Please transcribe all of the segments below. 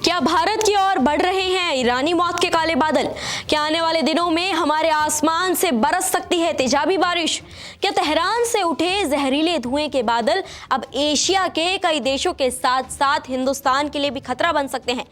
क्या भारत की ओर बढ़ रहे हैं ईरानी मौत के काले बादल? क्या आने वाले दिनों में हमारे आसमान से बरस सकती है तेजाबी बारिश? क्या तेहरान से उठे जहरीले धुएं के बादल अब एशिया के कई देशों के साथ साथ हिंदुस्तान के लिए भी खतरा बन सकते हैं?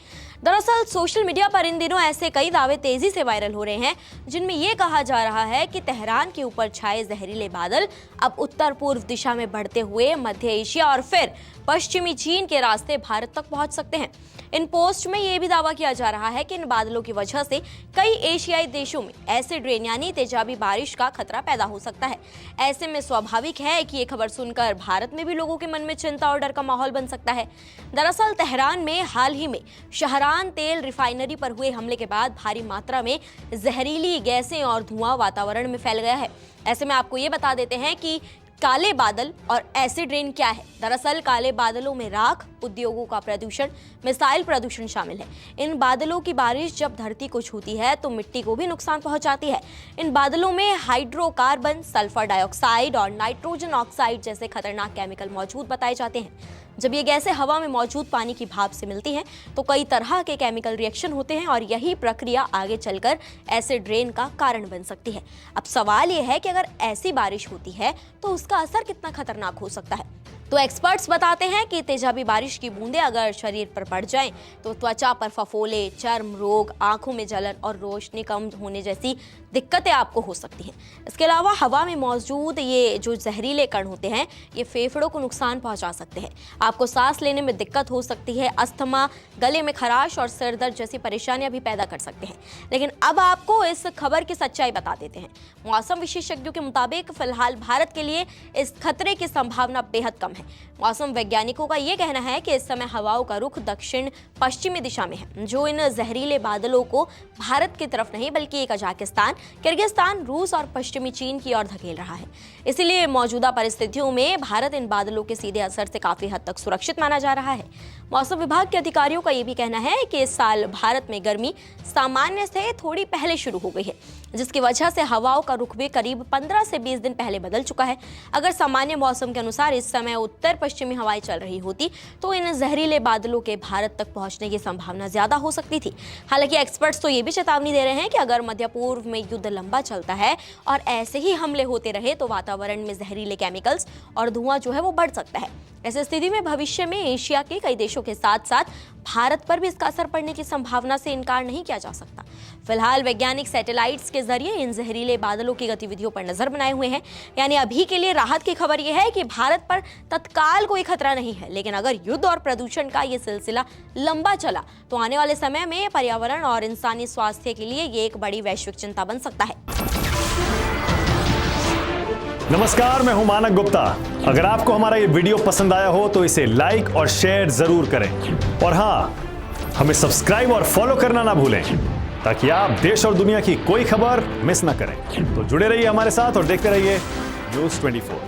दरअसल सोशल मीडिया पर इन दिनों ऐसे कई दावे तेजी से वायरल हो रहे हैं जिनमें यह कहा जा रहा है कि तेहरान के ऊपर छाए जहरीले बादल अब उत्तर पूर्व दिशा में बढ़ते हुए मध्य एशिया और फिर पश्चिमी चीन के रास्ते भारत तक पहुंच सकते हैं। इन पोस्ट में यह भी दावा किया जा रहा है कि इन बादलों की वजह से कई एशियाई देशों में एसिड रेन यानी तेजाबी बारिश का खतरा पैदा हो सकता है। ऐसे में स्वाभाविक है कि ये खबर सुनकर भारत में भी लोगों के मन में चिंता और डर का माहौल बन सकता है। दरअसल तेहरान में हाल ही में शहरान तेल रिफाइनरी पर हुए हमले के बाद भारी मात्रा में जहरीली गैसें और धुआं वातावरण में फैल गया है। ऐसे में आपको ये बता देते हैं कि काले बादल और एसिड रेन क्या है। दरअसल काले बादलों में राख, उद्योगों का प्रदूषण, मिसाइल प्रदूषण शामिल है। इन बादलों की बारिश जब धरती को छूती है तो मिट्टी को भी नुकसान पहुंचाती है। इन बादलों में हाइड्रोकार्बन, सल्फर डाइऑक्साइड और नाइट्रोजन ऑक्साइड जैसे खतरनाक केमिकल मौजूद बताए जाते हैं। जब ये गैसें हवा में मौजूद पानी की भाप से मिलती हैं तो कई तरह के केमिकल रिएक्शन होते हैं और यही प्रक्रिया आगे चलकर एसिड रेन का कारण बन सकती है। अब सवाल ये है कि अगर ऐसी बारिश होती है तो उसका असर कितना खतरनाक हो सकता है। तो एक्सपर्ट्स बताते हैं कि तेजाबी बारिश की बूंदें अगर शरीर पर पड़ जाएं तो त्वचा पर फफोले, चर्म रोग, आंखों में जलन और रोशनी कम होने जैसी दिक्कतें आपको हो सकती हैं। इसके अलावा हवा में मौजूद ये जो जहरीले कण होते हैं ये फेफड़ों को नुकसान पहुंचा सकते हैं। आपको सांस लेने में दिक्कत हो सकती है, अस्थमा, गले में खराश और सिर दर्द जैसी परेशानियां भी पैदा कर सकते हैं। लेकिन अब आपको इस खबर की सच्चाई बता देते हैं। मौसम विशेषज्ञों के मुताबिक फिलहाल भारत के लिए इस खतरे की संभावना बेहद कम है। मौसम वैज्ञानिकों का यह कहना है कि इस समय हवाओं का रुख दक्षिण पश्चिमी दिशा में है, जो इन जहरीले बादलों को भारत की तरफ नहीं बल्कि कजाकिस्तान, किर्गिस्तान, रूस और पश्चिमी चीन की ओर धकेल रहा है। इसीलिए मौजूदा परिस्थितियों में भारत इन बादलों के सीधे असर से काफी हद तक सुरक्षित माना जा रहा है। मौसम विभाग के अधिकारियों का यह भी कहना है कि इस साल भारत में गर्मी सामान्य से थोड़ी पहले शुरू हो गई है, जिसकी वजह से हवाओं का रुख भी करीब 15 से 20 दिन पहले बदल चुका है। अगर सामान्य मौसम के अनुसार इस समय उत्तर पश्चिमी हवाएं चल रही होती तो इन जहरीले बादलों के भारत तक पहुंचने की संभावना ज्यादा हो सकती थी। हालांकि एक्सपर्ट्स तो ये भी चेतावनी दे रहे हैं कि अगर मध्य पूर्व में युद्ध लंबा चलता है और ऐसे ही हमले होते रहे तो वातावरण में जहरीले केमिकल्स और धुआं जो है वो बढ़ सकता है। ऐसी स्थिति में भविष्य में एशिया के कई देशों के साथ साथ भारत पर भी इसका असर पड़ने की संभावना से इनकार नहीं किया जा सकता। फिलहाल वैज्ञानिक सैटेलाइट्स के जरिए इन जहरीले बादलों की गतिविधियों पर नजर बनाए हुए हैं। यानी अभी के लिए राहत की खबर यह है कि भारत पर तत्काल कोई खतरा नहीं है, लेकिन अगर युद्ध और प्रदूषण का ये सिलसिला लंबा चला तो आने वाले समय में पर्यावरण और इंसानी स्वास्थ्य के लिए ये एक बड़ी वैश्विक चिंता बन सकता है। नमस्कार, मैं हूं मानक गुप्ता। अगर आपको हमारा ये वीडियो पसंद आया हो तो इसे लाइक और शेयर जरूर करें और हाँ, हमें सब्सक्राइब और फॉलो करना ना भूलें ताकि आप देश और दुनिया की कोई खबर मिस ना करें। तो जुड़े रहिए हमारे साथ और देखते रहिए न्यूज़ 24।